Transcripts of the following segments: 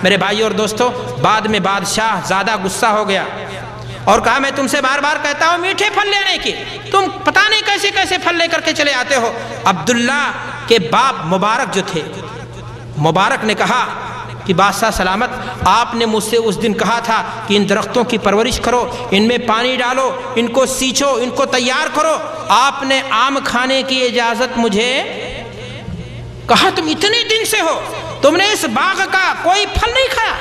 میرے بھائی اور دوستو، بعد میں بادشاہ زیادہ غصہ ہو گیا اور کہا میں تم سے بار بار کہتا ہوں میٹھے پھل لینے کی، تم پتہ نہیں کیسے کیسے پھل لے کر کے چلے آتے ہو۔ عبداللہ کے باپ مبارک جو تھے، مبارک نے کہا کہ بادشاہ سلامت، آپ نے مجھ سے اس دن کہا تھا کہ ان درختوں کی پرورش کرو، ان میں پانی ڈالو، ان کو سینچو، ان کو تیار کرو، آپ نے آم کھانے کی اجازت مجھے کہا، تم اتنے دن سے ہو، تم نے اس باغ کا کوئی پھل نہیں کھایا،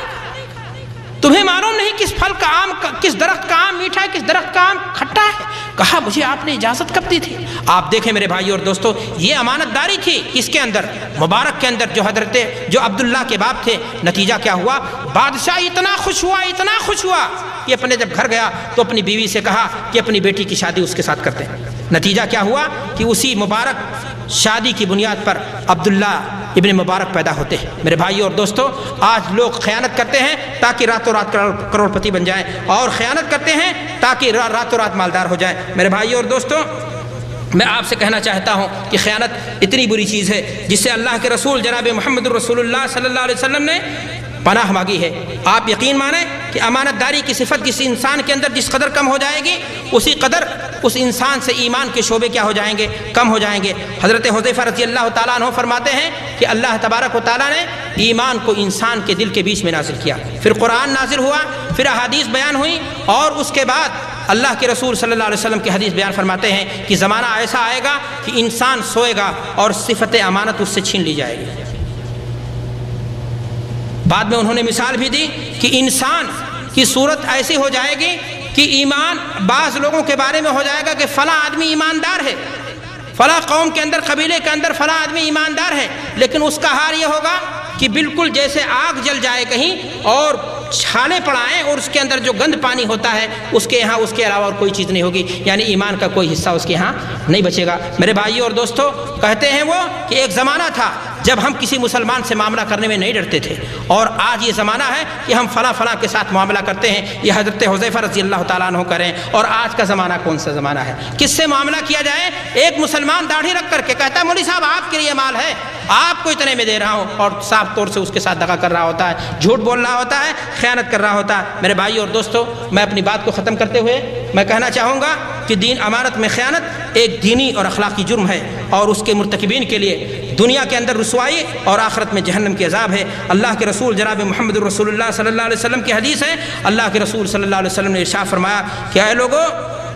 تمہیں معلوم نہیں کس پھل کا آم، کس درخت کا آم میٹھا ہے، کس درخت کا آم کھٹا ہے؟ کہا مجھے آپ نے اجازت کب دی تھی؟ آپ دیکھیں میرے بھائی اور دوستو، یہ امانت داری تھی اس کے اندر، مبارک کے اندر، جو عبداللہ کے باپ تھے۔ نتیجہ کیا ہوا؟ بادشاہ اتنا خوش ہوا کہ اپنے جب گھر گیا تو اپنی بیوی سے کہا کہ اپنی بیٹی کی شادی اس کے ساتھ کرتے ہیں۔ نتیجہ کیا ہوا کہ اسی مبارک شادی کی بنیاد پر عبداللہ ابن مبارک پیدا ہوتے ہیں۔ میرے بھائی اور دوستو، آج لوگ خیانت کرتے ہیں تاکہ راتوں رات کروڑ پتی بن جائیں، اور خیانت کرتے ہیں تاکہ راتوں رات مالدار ہو جائیں۔ میرے بھائی اور دوستو، میں آپ سے کہنا چاہتا ہوں کہ خیانت اتنی بری چیز ہے جس سے اللہ کے رسول جناب محمد رسول اللہ صلی اللہ علیہ وسلم نے پناہ مانگی ہے۔ آپ یقین مانیں کہ امانت داری کی صفت جس انسان کے اندر جس قدر کم ہو جائے گی، اسی قدر اس انسان سے ایمان کے شعبے کیا ہو جائیں گے؟ کم ہو جائیں گے۔ حضرت حذیفہ رضی اللہ تعالیٰ عنہ فرماتے ہیں کہ اللہ تبارک و تعالیٰ نے ایمان کو انسان کے دل کے بیچ میں نازل کیا، پھر قرآن نازل ہوا، پھر احادیث بیان ہوئی، اور اس کے بعد اللہ کے رسول صلی اللہ علیہ وسلم کی حدیث بیان فرماتے ہیں کہ زمانہ ایسا آئے گا کہ انسان سوئے گا اور صفت امانت اس سے چھین لی جائے گی۔ بعد میں انہوں نے مثال بھی دی کہ انسان کی صورت ایسی ہو جائے گی کہ ایمان بعض لوگوں کے بارے میں ہو جائے گا کہ فلاں آدمی ایماندار ہے، فلاں قوم کے اندر، قبیلے کے اندر فلاں آدمی ایماندار ہے، لیکن اس کا حال یہ ہوگا کہ بالکل جیسے آگ جل جائے کہیں اور چھالے پڑائیں اور اس کے اندر جو گند پانی ہوتا ہے اس کے یہاں اس کے علاوہ اور کوئی چیز نہیں ہوگی، یعنی ایمان کا کوئی حصہ اس کے یہاں نہیں بچے گا۔ میرے بھائیو اور دوستو، کہتے ہیں وہ کہ ایک زمانہ تھا جب ہم کسی مسلمان سے معاملہ کرنے میں نہیں ڈرتے تھے، اور آج یہ زمانہ ہے کہ ہم فلاں کے ساتھ معاملہ کرتے ہیں۔ یہ حضرت حذیفہ رضی اللہ تعالیٰ عنہ کریں، اور آج کا زمانہ کون سا زمانہ ہے؟ کس سے معاملہ کیا جائے؟ ایک مسلمان داڑھی رکھ کر کے کہتا ہے مولوی صاحب آپ کے لیے مال ہے، آپ کو اتنے میں دے رہا ہوں، اور صاف طور سے اس کے ساتھ دغا کر رہا ہوتا ہے، جھوٹ بول رہا ہوتا ہے، خیانت کر رہا ہوتا ہے۔ میرے بھائی اور دوستو، میں اپنی بات کو ختم کرتے ہوئے میں کہنا چاہوں گا کہ دین امانت میں خیانت ایک دینی اور اخلاقی جرم ہے، اور اس کے مرتکبین کے لیے دنیا کے اندر رسوائی اور آخرت میں جہنم کی عذاب ہے۔ اللہ کے رسول جناب محمد رسول اللہ صلی اللہ علیہ وسلم کی حدیث ہے، اللہ کے رسول صلی اللہ علیہ وسلم نے ارشاد فرمایا کہ اے لوگو،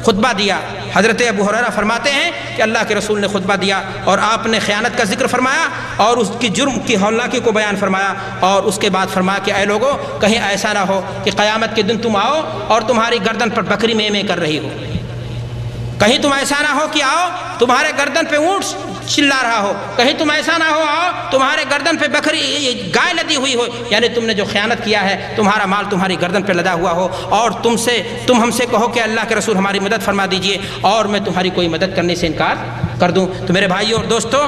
خطبہ دیا۔ حضرت ابو ہریرہ فرماتے ہیں کہ اللہ کے رسول نے خطبہ دیا اور آپ نے خیانت کا ذکر فرمایا اور اس کی جرم کی ہولناکی کو بیان فرمایا، اور اس کے بعد فرمایا کہ اے لوگو، کہیں ایسا نہ ہو کہ قیامت کے دن تم آؤ اور تمہاری گردن پر بکری میں کر رہی ہو، کہیں تم ایسا نہ ہو کہ آؤ تمہارے گردن پہ اونٹ چلا رہا ہو، کہیں تم ایسا نہ ہو آؤ تمہارے گردن پہ بکری گائے لدی ہوئی ہو، یعنی تم نے جو خیانت کیا ہے تمہارا مال تمہاری گردن پہ لدا ہوا ہو، اور تم ہم سے کہو کہ اللہ کے رسول ہماری مدد فرما دیجئے، اور میں تمہاری کوئی مدد کرنے سے انکار کر دوں۔ تو میرے بھائیو اور دوستو،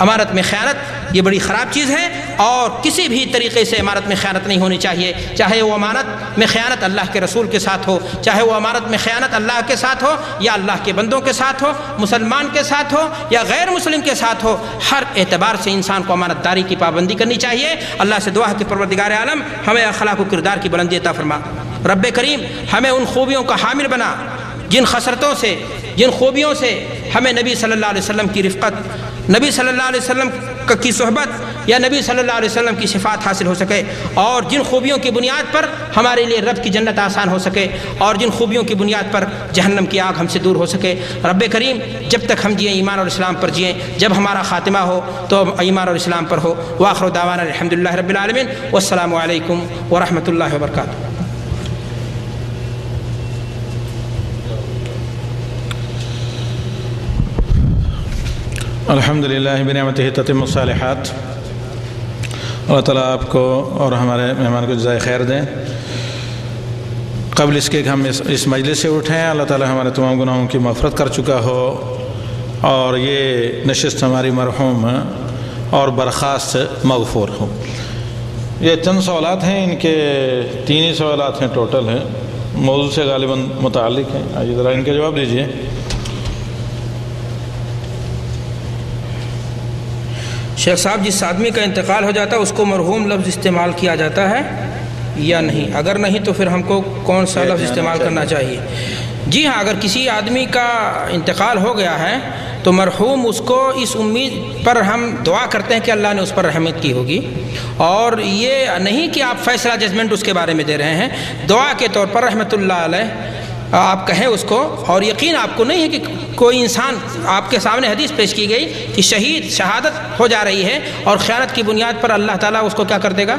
امانت میں خیانت یہ بڑی خراب چیز ہے، اور کسی بھی طریقے سے امانت میں خیانت نہیں ہونی چاہیے، چاہے وہ امانت میں خیانت اللہ کے رسول کے ساتھ ہو، چاہے وہ امانت میں خیانت اللہ کے ساتھ ہو یا اللہ کے بندوں کے ساتھ ہو، مسلمان کے ساتھ ہو یا غیر مسلم کے ساتھ ہو، ہر اعتبار سے انسان کو امانت داری کی پابندی کرنی چاہیے۔ اللہ سے دعا ہے کہ پروردگار عالم ہمیں اخلاق و کردار کی بلندی عطا فرما۔ رب کریم ہمیں ان خوبیوں کا حامل بنا جن خسرتوں سے، جن خوبیوں سے ہمیں نبی صلی اللہ علیہ وسلم کی رفقت، نبی صلی اللہ علیہ وسلم کی صحبت یا نبی صلی اللہ علیہ وسلم کی شفاعت حاصل ہو سکے، اور جن خوبیوں کی بنیاد پر ہمارے لیے رب کی جنت آسان ہو سکے، اور جن خوبیوں کی بنیاد پر جہنم کی آگ ہم سے دور ہو سکے۔ رب کریم جب تک ہم جئیں ایمان اور اسلام پر جئیں، جب ہمارا خاتمہ ہو تو ایمان اور اسلام پر ہو۔ وآخر دعوانا الحمدللہ رب العالمین، والسلام علیکم ورحمۃ اللہ وبرکاتہ۔ الحمدللہ بنعمتہ تتم الصالحات۔ اللہ تعالیٰ آپ کو اور ہمارے مہمان کو جزائے خیر دیں۔ قبل اس کے کہ ہم اس مجلس سے اٹھیں، اللہ تعالیٰ ہمارے تمام گناہوں کی مغفرت کر چکا ہو، اور یہ نشست ہماری مرحوم اور برخاست مغفور ہو۔ یہ چند سوالات ہیں، ان کے 3 ہی سوالات ہیں ٹوٹل ہیں، موضوع سے غالباً متعلق ہیں۔ آئیے ذرا ان کے جواب دیجیے۔ شیخ صاحب جس آدمی کا انتقال ہو جاتا ہے اس کو مرحوم لفظ استعمال کیا جاتا ہے یا نہیں؟ اگر نہیں تو پھر ہم کو کون سا لفظ استعمال کرنا چاہیے؟ جی ہاں، اگر کسی آدمی کا انتقال ہو گیا ہے تو مرحوم اس کو اس امید پر ہم دعا کرتے ہیں کہ اللہ نے اس پر رحمت کی ہوگی، اور یہ نہیں کہ آپ فیصلہ ججمنٹ اس کے بارے میں دے رہے ہیں، دعا کے طور پر رحمت اللہ علیہ آپ کہیں اس کو، اور یقین آپ کو نہیں ہے کہ کوئی انسان، آپ کے سامنے حدیث پیش کی گئی کہ شہادت ہو جا رہی ہے اور خیانت کی بنیاد پر اللہ تعالیٰ اس کو کیا کر دے گا؟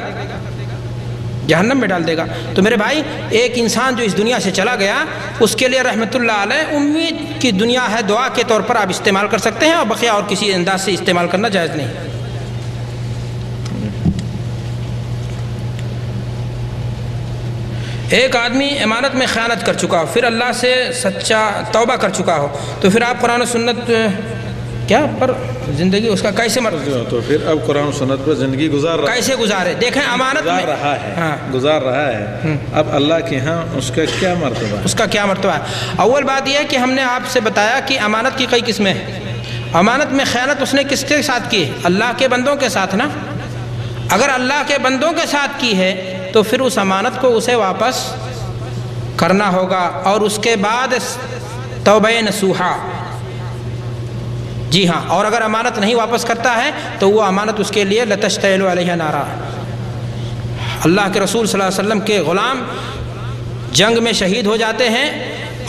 جہنم میں ڈال دے گا۔ تو میرے بھائی، ایک انسان جو اس دنیا سے چلا گیا اس کے لیے رحمت اللہ علیہ امید کی دنیا ہے، دعا کے طور پر آپ استعمال کر سکتے ہیں، اور بقیہ اور کسی انداز سے استعمال کرنا جائز نہیں۔ ایک آدمی امانت میں خیانت کر چکا ہو، پھر اللہ سے سچا توبہ کر چکا ہو، تو پھر آپ قرآن و سنت کیا پر زندگی اس کا کیسے تو پھر اب قرآن و سنت پر زندگی کیسے گزارے؟ دیکھیں امانت میں گزار رہا ہے، اب اللہ کے ہاں اس کا کیا مرتبہ ہے؟ اس کا کیا مرتبہ ہے؟ اول بات یہ ہے کہ ہم نے آپ سے بتایا کہ امانت کی کئی قسمیں ہیں۔ امانت میں خیانت اس نے کس کے ساتھ کی ہے؟ اللہ کے بندوں کے ساتھ نا۔ اگر اللہ کے بندوں کے ساتھ کی ہے تو پھر اس امانت کو اسے واپس کرنا ہوگا، اور اس کے بعد توبہ نصوحہ۔ جی ہاں، اور اگر امانت نہیں واپس کرتا ہے تو وہ امانت اس کے لیے لتشتعل علیہ نارا۔ اللہ کے رسول صلی اللہ علیہ وسلم کے غلام جنگ میں شہید ہو جاتے ہیں،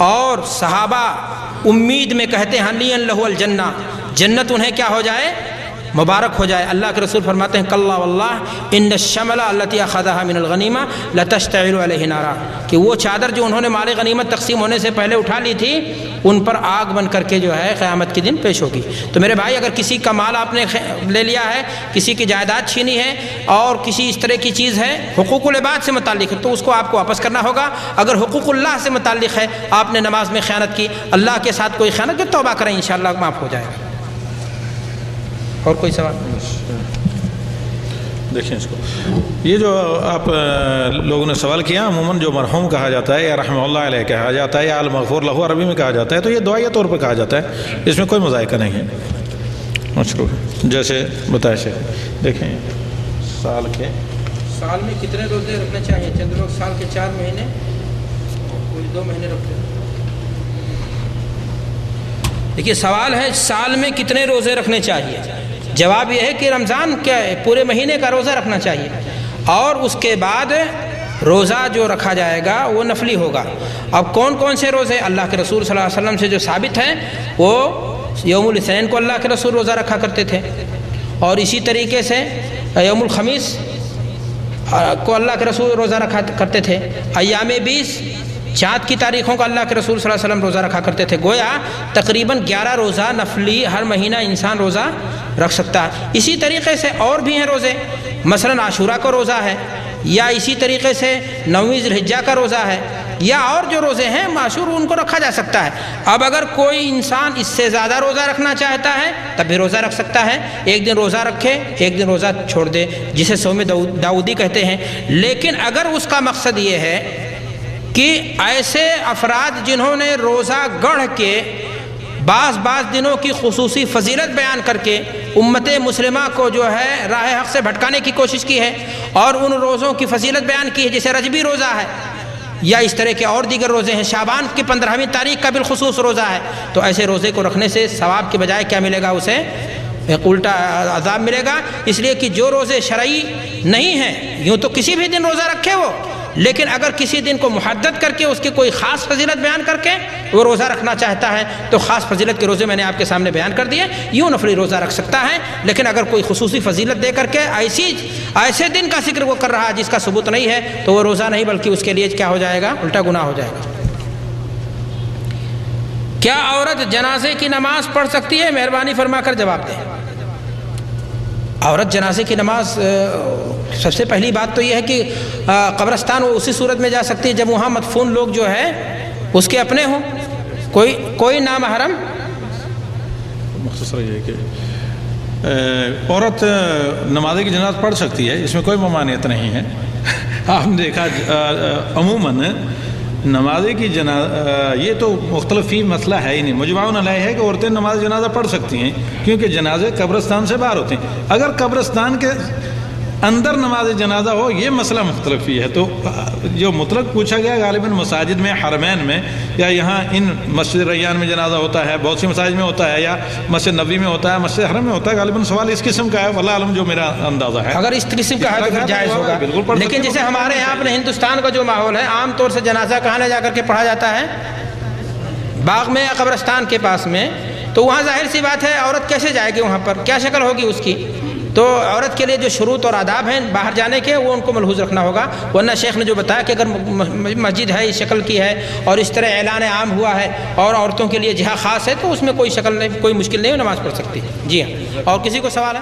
اور صحابہ امید میں کہتے ہیں حنیًا لہ الجنہ، جنت انہیں کیا ہو جائے؟ مبارک ہو جائے۔ اللہ کے رسول فرماتے ہیں کلا واللہ ان الشمل التي اخذها من الغنیمہ لتشتعل علیہ نارا، کہ وہ چادر جو انہوں نے مال غنیمت تقسیم ہونے سے پہلے اٹھا لی تھی، ان پر آگ بن کر کے جو ہے قیامت کے دن پیش ہوگی۔ تو میرے بھائی، اگر کسی کا مال آپ نے لے لیا ہے، کسی کی جائیداد چھینی ہے، اور کسی اس طرح کی چیز ہے حقوق العباد سے متعلق ہے، تو اس کو آپ کو واپس کرنا ہوگا۔ اگر حقوق اللہ سے متعلق ہے، آپ نے نماز میں خیانت کی، اللہ کے ساتھ کوئی خیانت کی، توبہ کریں، انشاءاللہ معاف ہو جائے گا۔ اور کوئی سوال؟ دیکھیں اس کو، یہ جو آپ لوگوں نے سوال کیا، عموماً جو مرحوم کہا جاتا ہے یا رحمہ اللہ علیہ کہا جاتا ہے یا المغفور لہ عربی میں کہا جاتا ہے، تو یہ دعائیہ طور پہ کہا جاتا ہے، اس میں کوئی مذائقہ نہیں ہے۔ مشروع جیسے بتایا شیخ، دیکھیں سال میں کتنے روزے رکھنے چاہیے؟ چند لوگ سال کے 4 مہینے، کوئی 2 مہینے رکھتے ہیں۔ دیکھیے سوال ہے سال میں کتنے روزے رکھنے چاہیے؟ جواب یہ ہے کہ رمضان کیا ہے، پورے مہینے کا روزہ رکھنا چاہیے، اور اس کے بعد روزہ جو رکھا جائے گا وہ نفلی ہوگا۔ اب کون کون سے روزے؟ اللہ کے رسول صلی اللہ علیہ وسلم سے جو ثابت ہیں، وہ یوم الاثنین کو اللہ کے رسول روزہ رکھا کرتے تھے، اور اسی طریقے سے یوم الخمیس کو اللہ کے رسول روزہ رکھا کرتے تھے، ایام 20 چاند کی تاریخوں کا اللہ کے رسول صلی اللہ علیہ وسلم روزہ رکھا کرتے تھے۔ گویا تقریباً 11 روزہ نفلی ہر مہینہ انسان روزہ رکھ سکتا ہے۔ اسی طریقے سے اور بھی ہیں روزے، مثلاً عاشورہ کا روزہ ہے، یا اسی طریقے سے 9ویں ذی الحجہ کا روزہ ہے، یا اور جو روزے ہیں معشور، ان کو رکھا جا سکتا ہے۔ اب اگر کوئی انسان اس سے زیادہ روزہ رکھنا چاہتا ہے تب بھی روزہ رکھ سکتا ہے، ایک دن روزہ رکھے، ایک دن روزہ چھوڑ دے، جسے صوم داؤدی کہتے ہیں۔ لیکن اگر اس کا مقصد یہ ہے کہ ایسے افراد جنہوں نے روزہ گڑھ کے بعض دنوں کی خصوصی فضیلت بیان کر کے امت مسلمہ کو جو ہے راہ حق سے بھٹکانے کی کوشش کی ہے، اور ان روزوں کی فضیلت بیان کی ہے، جیسے رجبی روزہ ہے، یا اس طرح کے اور دیگر روزے ہیں، شعبان کی 15ویں تاریخ کا بالخصوص روزہ ہے، تو ایسے روزے کو رکھنے سے ثواب کے بجائے کیا ملے گا؟ اسے ایک الٹا عذاب ملے گا۔ اس لیے کہ جو روزے شرعی نہیں ہیں، یوں تو کسی بھی دن روزہ رکھے وہ، لیکن اگر کسی دن کو محدد کر کے اس کی کوئی خاص فضیلت بیان کر کے وہ روزہ رکھنا چاہتا ہے، تو خاص فضیلت کے روزے میں نے آپ کے سامنے بیان کر دیے، یوں نفلی روزہ رکھ سکتا ہے۔ لیکن اگر کوئی خصوصی فضیلت دے کر کے ایسے دن کا ذکر وہ کر رہا ہے جس کا ثبوت نہیں ہے، تو وہ روزہ نہیں بلکہ اس کے لیے کیا ہو جائے گا؟ الٹا گناہ ہو جائے گا۔ کیا عورت جنازے کی نماز پڑھ سکتی ہے؟ مہربانی فرما کر جواب دیں۔ عورت جنازے کی نماز، سب سے پہلی بات تو یہ ہے کہ قبرستان وہ اسی صورت میں جا سکتی ہے جب وہاں مدفون لوگ جو ہے اس کے اپنے ہوں، کوئی نامحرم۔ مختصر یہ ہے کہ عورت نماز کی جنازہ پڑھ سکتی ہے، اس میں کوئی ممانعت نہیں ہے۔ آپ نے دیکھا عموماً نمازی کی یہ تو مختلف ہی مسئلہ ہے ہی نہیں، مجمعون علیہ ہے کہ عورتیں نماز جنازہ پڑھ سکتی ہیں کیونکہ جنازے قبرستان سے باہر ہوتے ہیں۔ اگر قبرستان کے اندر نماز جنازہ ہو یہ مسئلہ مختلف ہی ہے۔ تو جو مطلق پوچھا گیا غالباً مساجد میں، حرمین میں، یا یہاں ان مسجد ریان میں جنازہ ہوتا ہے، بہت سی مساجد میں ہوتا ہے، یا مسجد نبوی میں ہوتا ہے، مسجد حرم میں ہوتا ہے، غالباً سوال اس قسم کا ہے، واللہ عالم جو میرا اندازہ ہے۔ اگر اس قسم کا ہے تو پھر جائز ہوگا، لیکن جیسے ہمارے یہاں اپنے ہندوستان کا جو ماحول ہے، عام طور سے جنازہ کہاں لے جا کر کے پڑھا جاتا ہے؟ باغ میں یا قبرستان کے پاس میں، تو وہاں ظاہر سی بات ہے عورت کیسے جائے گی وہاں پر، کیا شکل ہوگی اس کی؟ تو عورت کے لیے جو شروط اور آداب ہیں باہر جانے کے، وہ ان کو ملحوظ رکھنا ہوگا، ورنہ شیخ نے جو بتایا کہ اگر مسجد ہے اس شکل کی ہے اور اس طرح اعلان عام ہوا ہے اور عورتوں کے لیے جہاں خاص ہے، تو اس میں کوئی شکل نہیں، کوئی مشکل نہیں، نماز پڑھ سکتی ہے۔ جی ہاں، اور کسی کو سوال ہے؟